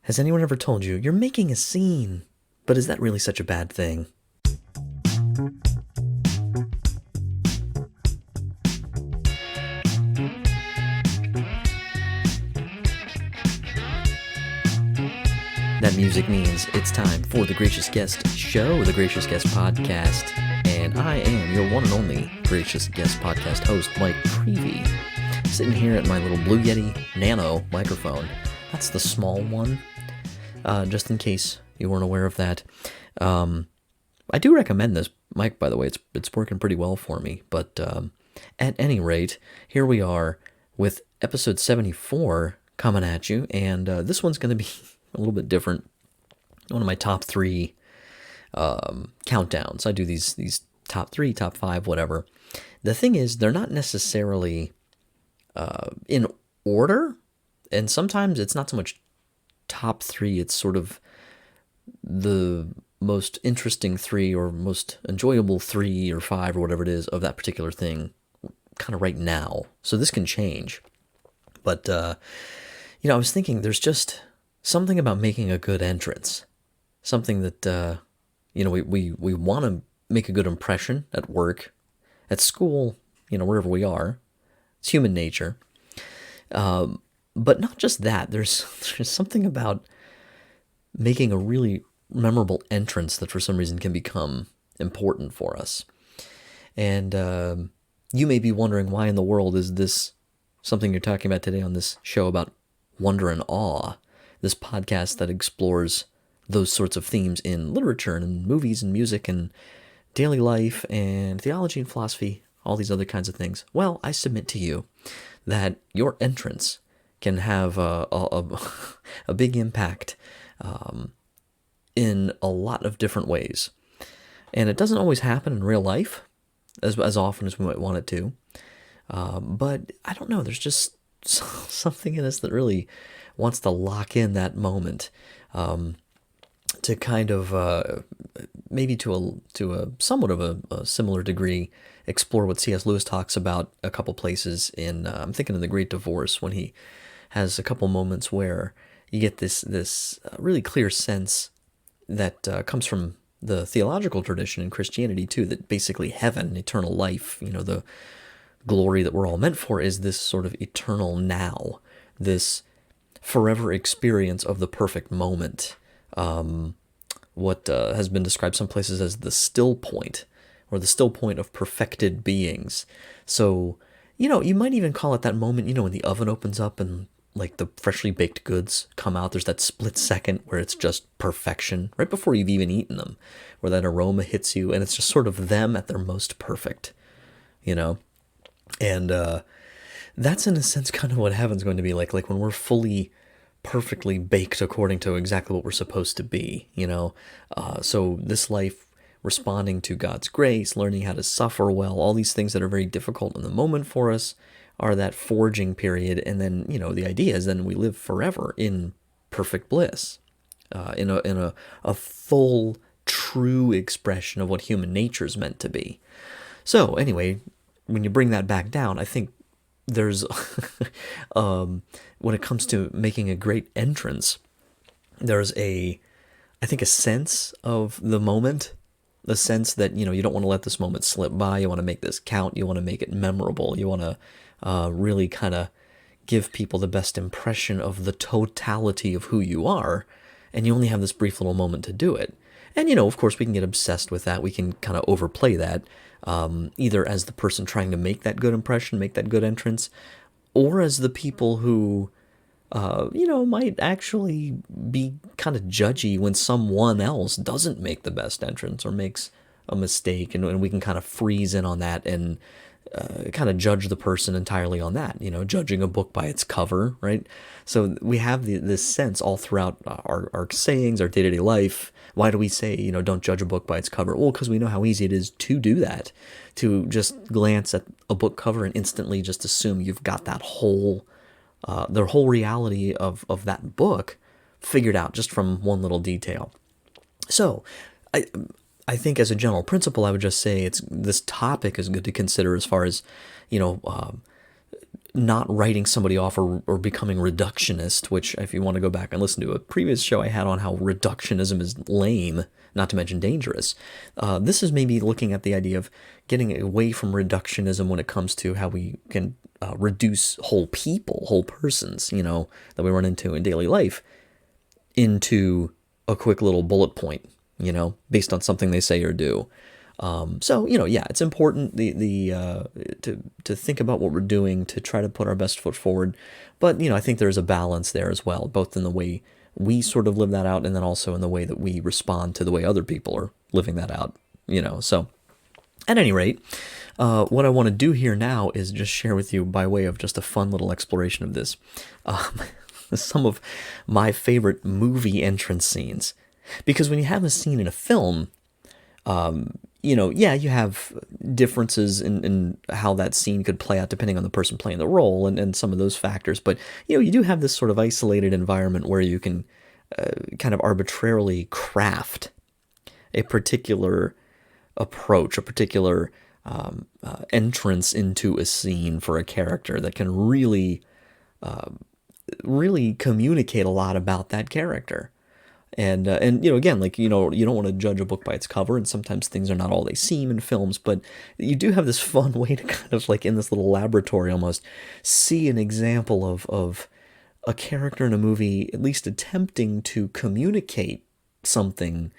Has anyone ever told you, you're making a scene, but is that really such a bad thing? That music means it's time for the Gracious Guest Show, the Gracious Guest Podcast, and I am your one and only Gracious Guest Podcast host, Mike Creevy, sitting here at my little Blue Yeti Nano microphone. That's the small one, just in case you weren't aware of that. I do recommend this mic, by the way. It's working pretty well for me, but at any rate, here we are with episode 74 coming at you, and this one's going to be a little bit different. One of my top three countdowns. I do these top three, top five, whatever. The thing is, they're not necessarily in order, and sometimes it's not so much top three, it's sort of the most interesting three or most enjoyable three or five or whatever it is of that particular thing kind of right now. So this can change. But, I was thinking there's just something about making a good entrance, something that, we want to make a good impression at work, at school, wherever we are. It's human nature. But not just that, there's something about making a really memorable entrance that for some reason can become important for us. And you may be wondering, why in the world is this something you're talking about today on this show about wonder and awe? This podcast that explores those sorts of themes in literature and movies and music and daily life and theology and philosophy, all these other kinds of things. Well, I submit to you that your entrance can have a big impact in a lot of different ways. And it doesn't always happen in real life as often as we might want it to. But I don't know, there's just something in us that really wants to lock in that moment, to kind of maybe to a somewhat of a similar degree explore what C.S. Lewis talks about a couple places in I'm thinking of The Great Divorce, when he has a couple moments where you get this really clear sense that comes from the theological tradition in Christianity too, that basically heaven, eternal life, the glory that we're all meant for is this sort of eternal now, this forever experience of the perfect moment, what has been described some places as the still point, or the still point of perfected beings. So, you might even call it that moment, when the oven opens up and like the freshly baked goods come out. There's that split second where it's just perfection, right before you've even eaten them, where that aroma hits you, and it's just sort of them at their most perfect, And that's in a sense kind of what heaven's going to be like when we're fully perfectly baked according to exactly what we're supposed to be, So this life, responding to God's grace, learning how to suffer well, all these things that are very difficult in the moment for us are that forging period. And then, the idea is then we live forever in perfect bliss, in a full, true expression of what human nature is meant to be. So anyway, when you bring that back down, I think there's, when it comes to making a great entrance, there's I think a sense of the moment, the sense that, you don't want to let this moment slip by. You want to make this count. You want to make it memorable. You want to really kind of give people the best impression of the totality of who you are. And you only have this brief little moment to do it. And, of course, we can get obsessed with that. We can kind of overplay that, either as the person trying to make that good impression, make that good entrance, or as the people who, might actually be kind of judgy when someone else doesn't make the best entrance or makes a mistake. And we can kind of freeze in on that and kind of judge the person entirely on that, judging a book by its cover, right? So we have this sense all throughout our sayings, our day-to-day life. Why do we say, don't judge a book by its cover? Well, because we know how easy it is to do that, to just glance at a book cover and instantly just assume you've got that the whole reality of that book figured out just from one little detail. So I think as a general principle, I would just say this topic is good to consider as far as, not writing somebody off or becoming reductionist, which if you want to go back and listen to a previous show I had on how reductionism is lame, not to mention dangerous, this is maybe looking at the idea of getting away from reductionism when it comes to how we can reduce whole people, whole persons, that we run into in daily life into a quick little bullet point, based on something they say or do. So yeah, it's important to think about what we're doing, to try to put our best foot forward. But I think there's a balance there as well, both in the way we sort of live that out, and then also in the way that we respond to the way other people are living that out. So at any rate, what I want to do here now is just share with you, by way of just a fun little exploration of this, some of my favorite movie entrance scenes. Because when you have a scene in a film, yeah, you have differences in how that scene could play out depending on the person playing the role and some of those factors. But, you do have this sort of isolated environment where you can kind of arbitrarily craft a particular approach, a particular entrance into a scene for a character that can really, really communicate a lot about that character. And again, you don't want to judge a book by its cover, and sometimes things are not all they seem in films, but you do have this fun way to kind of, in this little laboratory almost, see an example of a character in a movie at least attempting to communicate something,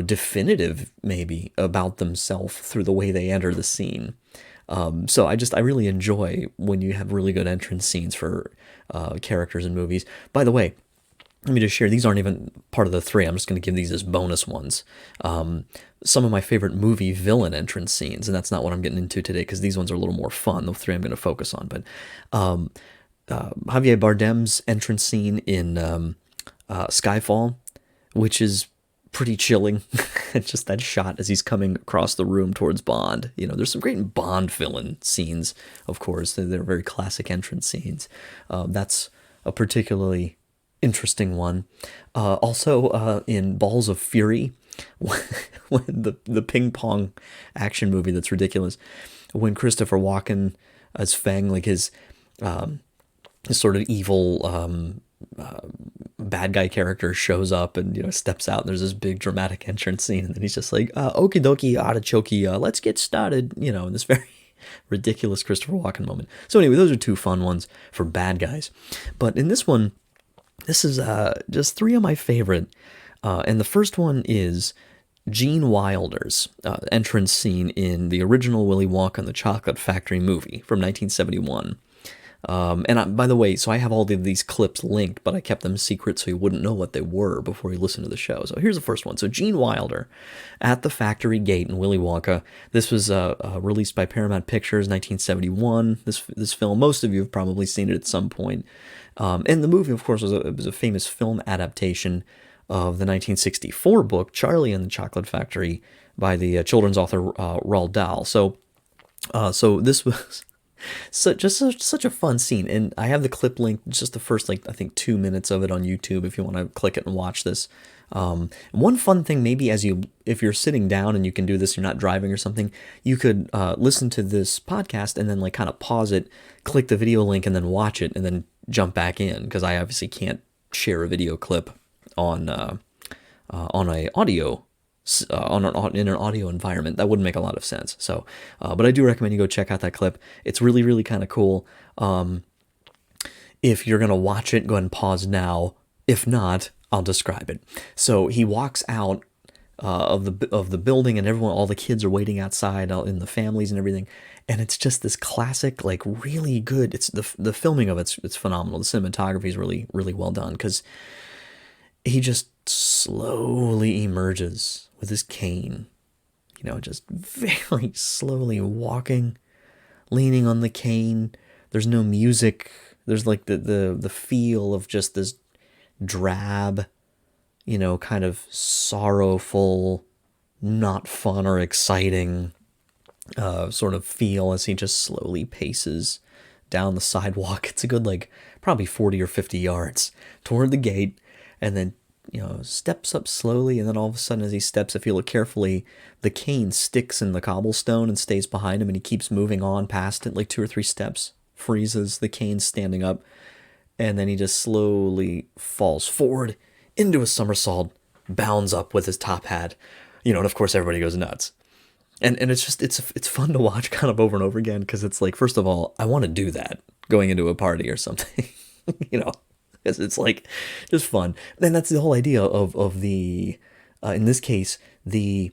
definitive maybe about themselves through the way they enter the scene. So I really enjoy when you have really good entrance scenes for characters in movies. By the way, let me just share, these aren't even part of the three. I'm just going to give these as bonus ones. Some of my favorite movie villain entrance scenes, and that's not what I'm getting into today because these ones are a little more fun. The three I'm going to focus on. But Javier Bardem's entrance scene in Skyfall, which is pretty chilling. Just that shot as he's coming across the room towards Bond. There's some great Bond villain scenes, of course. They're very classic entrance scenes. That's a particularly interesting one. Also, in Balls of Fury, when the ping pong action movie that's ridiculous, when Christopher Walken as Fang, his sort of evil bad guy character shows up and steps out, and there's this big dramatic entrance scene, and then he's just like, okie dokie artichoke, let's get started, in this very ridiculous Christopher Walken moment. So anyway, those are two fun ones for bad guys. But in this one, this is just three of my favorite, and the first one is Gene Wilder's entrance scene in the original Willy Wonka and the Chocolate Factory movie from 1971. By the way, so I have all of these clips linked, but I kept them secret so you wouldn't know what they were before you listen to the show. So here's the first one. So Gene Wilder at the factory gate in Willy Wonka. This was released by Paramount Pictures, 1971. This film, most of you have probably seen it at some point. And the movie, of course, was a famous film adaptation of the 1964 book Charlie and the Chocolate Factory by the children's author Roald Dahl. So this was such a fun scene, and I have the clip link, just the first I think 2 minutes of it on YouTube if you want to click it and watch this. One fun thing, maybe if you're sitting down and you can do this, you're not driving or something, you could listen to this podcast and then kind of pause it, click the video link, and then watch it, and then jump back in, because I obviously can't share a video clip on a audio. In an audio environment. That wouldn't make a lot of sense. So, but I do recommend you go check out that clip. It's really, really kind of cool. If you're going to watch it, go ahead and pause now. If not, I'll describe it. So he walks out of the building, and all the kids are waiting outside, in the families and everything. And it's just this classic, really good. It's the filming of it's phenomenal. The cinematography is really, really well done, because he just slowly emerges with his cane, just very slowly walking, leaning on the cane. There's no music. There's the feel of just this drab, kind of sorrowful, not fun or exciting sort of feel as he just slowly paces down the sidewalk. It's a good probably 40 or 50 yards toward the gate, and then steps up slowly, and then all of a sudden, as he steps, if you look carefully, the cane sticks in the cobblestone and stays behind him, and he keeps moving on past it 2 or 3 steps freezes, the cane's standing up, and then he just slowly falls forward into a somersault, bounds up with his top hat, and of course everybody goes nuts. And it's just it's fun to watch kind of over and over again because it's like, first of all, I want to do that going into a party or something, you know, because it's like just fun. And that's the whole idea of the in this case the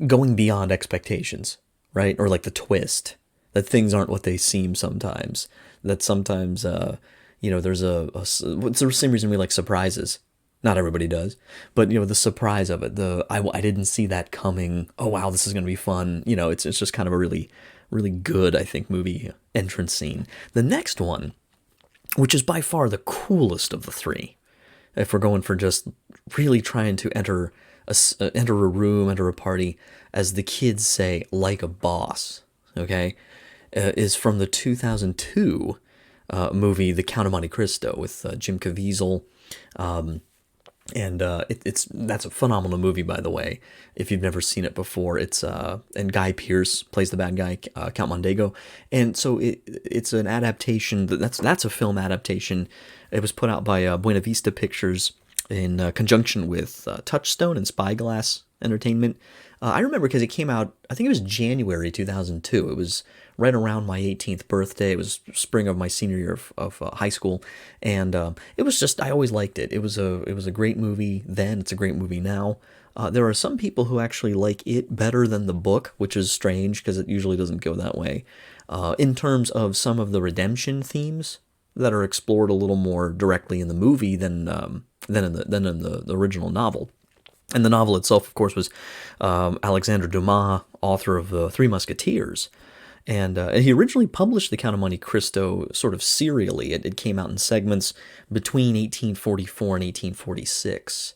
going beyond expectations, right? Or like the twist that things aren't what they seem sometimes. That sometimes there's it's the same reason we like surprises. Not everybody does, but the surprise of it, I didn't see that coming. Oh wow, this is gonna be fun. It's just kind of a really really good, I think, movie entrance scene. The next one, which is by far the coolest of the three, if we're going for just really trying to enter a room, enter a party, as the kids say, like a boss. Okay, is from the 2002 movie The Count of Monte Cristo with Jim Caviezel. And that's a phenomenal movie, by the way. If you've never seen it before, and Guy Pearce plays the bad guy, Count Mondego, and so it's an adaptation. That's a film adaptation. It was put out by Buena Vista Pictures in conjunction with Touchstone and Spyglass Entertainment. I remember because it came out, I think it was January 2002. It was right around my 18th birthday. It was spring of my senior year of high school, and it was just, I always liked it. It was a great movie then. It's a great movie now. There are some people who actually like it better than the book, which is strange because it usually doesn't go that way. In terms of some of the redemption themes that are explored a little more directly in the movie than in the original novel. And the novel itself, of course, was Alexandre Dumas, author of The Three Musketeers. And he originally published The Count of Monte Cristo sort of serially. It came out in segments between 1844 and 1846.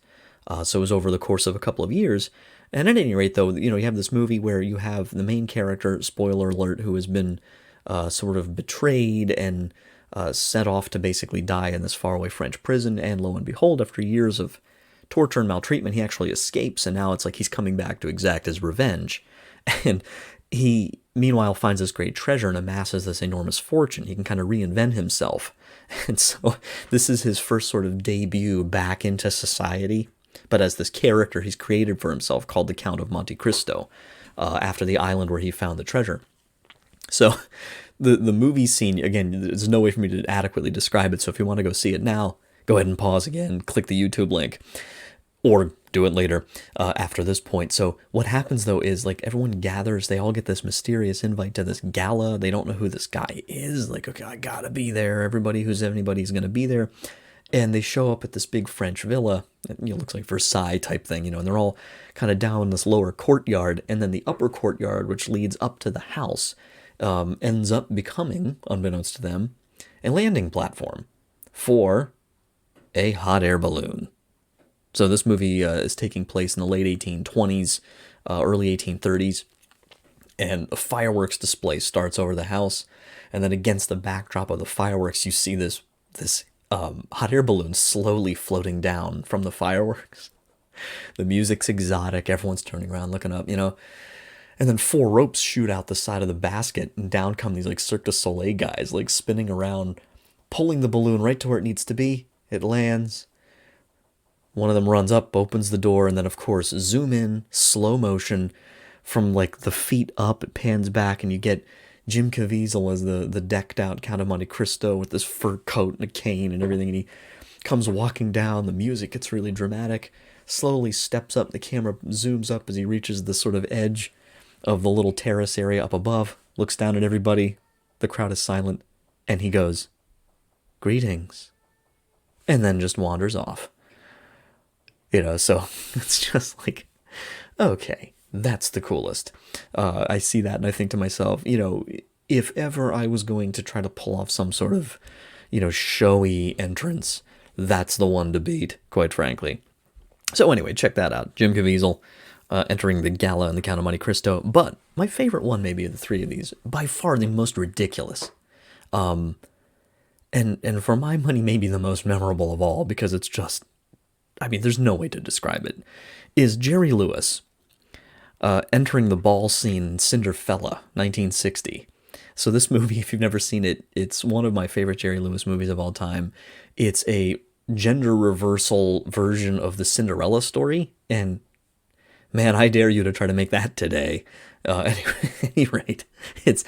So it was over the course of a couple of years. And at any rate, though, you have this movie where you have the main character, spoiler alert, who has been sort of betrayed and sent off to basically die in this faraway French prison. And lo and behold, after years of torture and maltreatment, he actually escapes, and now it's like he's coming back to exact his revenge. And he, meanwhile, finds this great treasure and amasses this enormous fortune. He can kind of reinvent himself. And so this is his first sort of debut back into society, but as this character he's created for himself called the Count of Monte Cristo, after the island where he found the treasure. So the movie scene, again, there's no way for me to adequately describe it, so if you want to go see it now, go ahead and pause again, click the YouTube link, or do it later after this point. So what happens, though, is like everyone gathers. They all get this mysterious invite to this gala. They don't know who this guy is. Like, okay, I gotta be there. Everybody who's anybody's gonna be there. And they show up at this big French villa. It looks like Versailles type thing, and they're all kind of down in this lower courtyard. And then the upper courtyard, which leads up to the house, ends up becoming, unbeknownst to them, a landing platform for a hot air balloon. So this movie is taking place in the late 1820s, early 1830s, and a fireworks display starts over the house, and then against the backdrop of the fireworks, you see this hot air balloon slowly floating down from the fireworks. The music's exotic, everyone's turning around, looking up, and then 4 ropes shoot out the side of the basket, and down come these like Cirque du Soleil guys, like spinning around, pulling the balloon right to where it needs to be. It lands. One of them runs up, opens the door, and then, of course, zoom in, slow motion, from, like, the feet up, it pans back, and you get Jim Caviezel as the decked-out Count of Monte Cristo with this fur coat and a cane and everything, and he comes walking down, the music gets really dramatic, slowly steps up, the camera zooms up as he reaches the sort of edge of the little terrace area up above, looks down at everybody, the crowd is silent, and he goes, "Greetings," and then just wanders off. So it's just like, okay, that's the coolest. I see that and I think to myself, if ever I was going to try to pull off some sort of, showy entrance, that's the one to beat, quite frankly. So anyway, check that out. Jim Caviezel entering the gala in The Count of Monte Cristo. But my favorite one, maybe of the three of these, by far the most ridiculous. And for my money, maybe the most memorable of all, because it's just, there's no way to describe it, is Jerry Lewis entering the ball scene in Cinderfella, 1960. So this movie, if you've never seen it, it's one of my favorite Jerry Lewis movies of all time. It's a gender reversal version of the Cinderella story, and man, I dare you to try to make that today. Anyway, at any rate, it's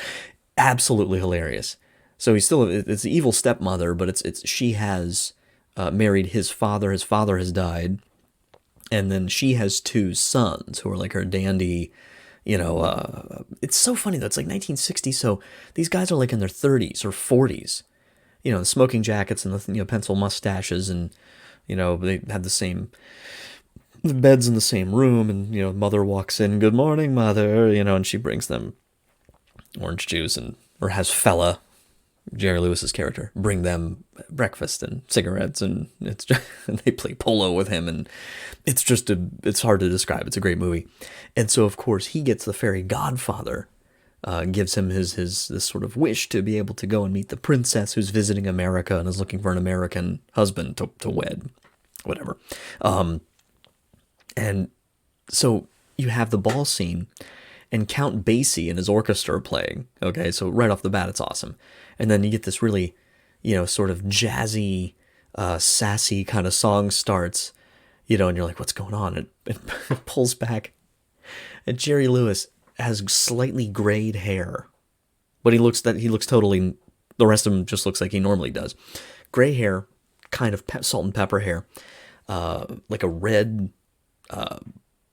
absolutely hilarious. So it's the evil stepmother, but it's she has married his father. His father has died, and then she has two sons who are like her dandy. It's so funny though. It's like 1960, so these guys are like in their 30s or 40s. The smoking jackets and the pencil mustaches, and they have the beds in the same room, and mother walks in, good morning, mother, and she brings them orange juice or has fella, Jerry Lewis's character, bring them breakfast and cigarettes, and it's just, and they play polo with him, and it's hard to describe. It's a great movie. And so of course he gets the fairy godfather, gives him this sort of wish to be able to go and meet the princess who's visiting America and is looking for an American husband to wed, whatever. And so you have the ball scene, and Count Basie and his orchestra are playing. Okay, so right off the bat, it's awesome. And then you get this really, sort of jazzy, sassy kind of song starts, and you're like, what's going on? It pulls back, and Jerry Lewis has slightly grayed hair, but he looks totally. The rest of him just looks like he normally does. Gray hair, kind of salt and pepper hair, like a red,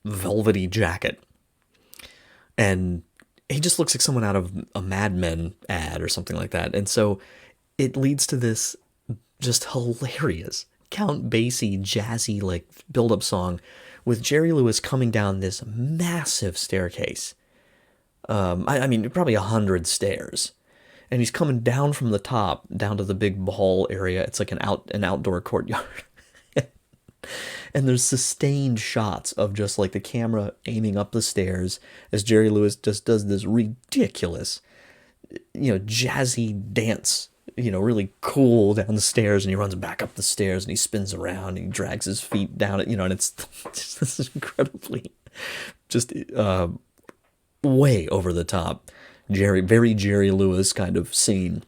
velvety jacket, and he just looks like someone out of a Mad Men ad or something like that. And so it leads to this just hilarious Count Basie jazzy like build-up song with Jerry Lewis coming down this massive staircase. I mean, probably 100 stairs, and he's coming down from the top down to the big ball area. It's like an outdoor courtyard. And there's sustained shots of just like the camera aiming up the stairs as Jerry Lewis just does this ridiculous, jazzy dance, really cool down the stairs, and he runs back up the stairs and he spins around and he drags his feet down it, and it's just this incredibly just way over the top very Jerry Lewis kind of scene.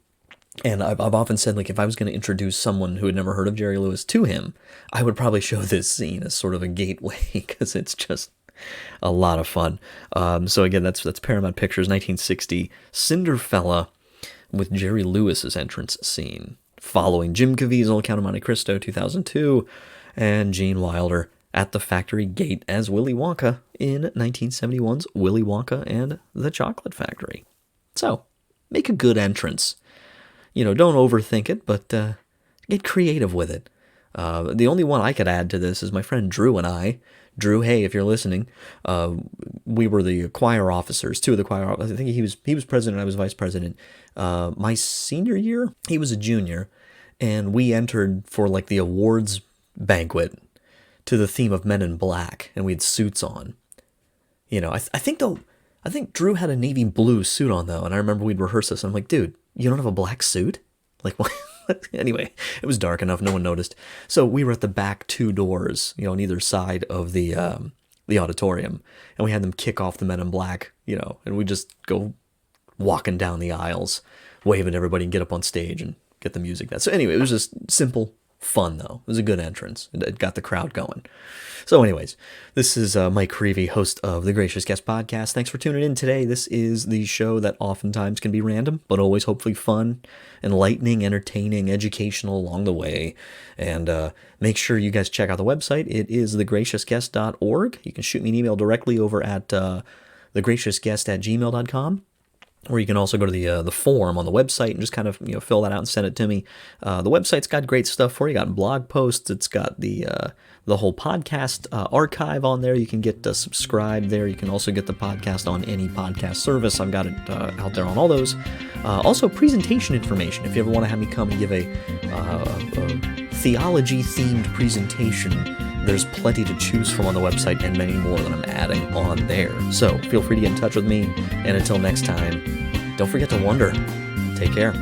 And I've often said, like, if I was going to introduce someone who had never heard of Jerry Lewis to him, I would probably show this scene as sort of a gateway, because it's just a lot of fun. So again, that's Paramount Pictures, 1960, Cinderfella, with Jerry Lewis's entrance scene, following Jim Caviezel, Count of Monte Cristo, 2002, and Gene Wilder at the factory gate as Willy Wonka in 1971's Willy Wonka and the Chocolate Factory. So, make a good entrance. Don't overthink it, but get creative with it. The only one I could add to this is my friend Drew and I. Drew, hey, if you're listening, we were the choir officers, two of the choir officers. I think he was president, I was vice president. My senior year, he was a junior, and we entered for like the awards banquet to the theme of Men in Black, and we had suits on. I think Drew had a navy blue suit on though, and I remember we'd rehearse this, and I'm like, dude, you don't have a black suit? Like, what? Anyway, it was dark enough, no one noticed. So we were at the back two doors, on either side of the auditorium, and we had them kick off the Men in Black, and we just go walking down the aisles, waving at everybody, and get up on stage and get the music. So anyway, it was just simple fun, though. It was a good entrance. It got the crowd going. So anyways, this is Mike Creevy, host of the Gracious Guest Podcast. Thanks for tuning in today. This is the show that oftentimes can be random, but always hopefully fun, enlightening, entertaining, educational along the way. And make sure you guys check out the website. It is thegraciousguest.org. You can shoot me an email directly over at thegraciousguest@gmail.com. Or you can also go to the form on the website and just kind of fill that out and send it to me. The website's got great stuff for you. Got blog posts. It's got the whole podcast archive on there. You can get subscribed there. You can also get the podcast on any podcast service. I've got it out there on all those. Also, presentation information. If you ever want to have me come and give a theology-themed presentation, there's plenty to choose from on the website and many more that I'm adding on there. So feel free to get in touch with me. And until next time, don't forget to wonder. Take care.